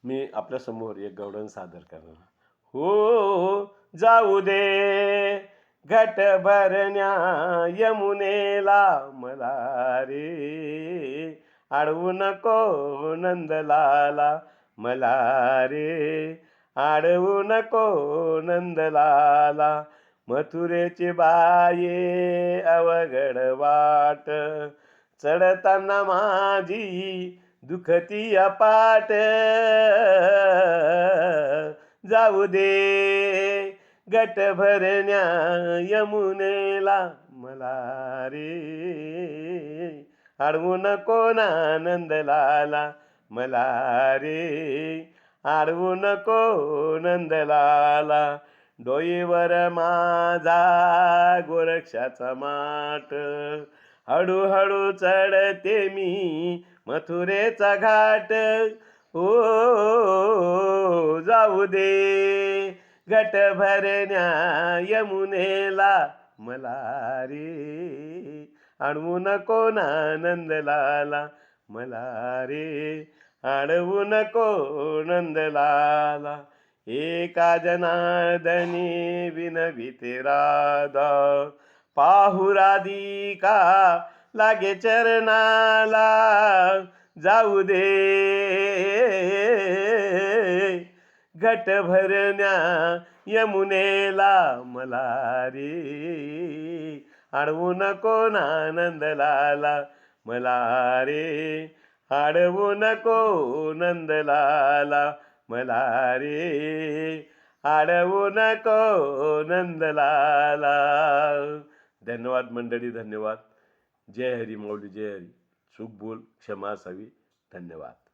मी आपल्या समोर एक गवळण सादर करणार. हो जाऊ दे घट भरण्या यमुनेला मला रे, अडवू नको नंदलाला मला रे, अडवू नको नंदलाला. मथुरेची बाये अवघड वाट, चढताना माझी दुखती अपाट. जाऊ दे गट भरण्या यमुनेला मला रे, अडवू नको ना नंदलाला मला रे, अडवू नको नंदलाला. डोईवर माझा गोरक्षाचा माट, हळूहळू चढते मी मथुरेचा घाट. ओ जाऊ दे घट भरण्या यमुनेला मला रे, अडवू नको ना नंदलाला मला रे, अडवू नको नंदलाला. एका जनार्दनी विनविते राधा, पाहू राधिका लागे चरणाला. जाऊ दे घट भरण्या यमुनेला मला रे, अडवू नको ना नंदलाला मला रे, अडवू नको नंदलाला मला रे, अडवू नको नंदलाला. धन्यवाद मंडळी, धन्यवाद. जय हरी माऊली, जय हरी. चूक बोल क्षमा असावी. धन्यवाद.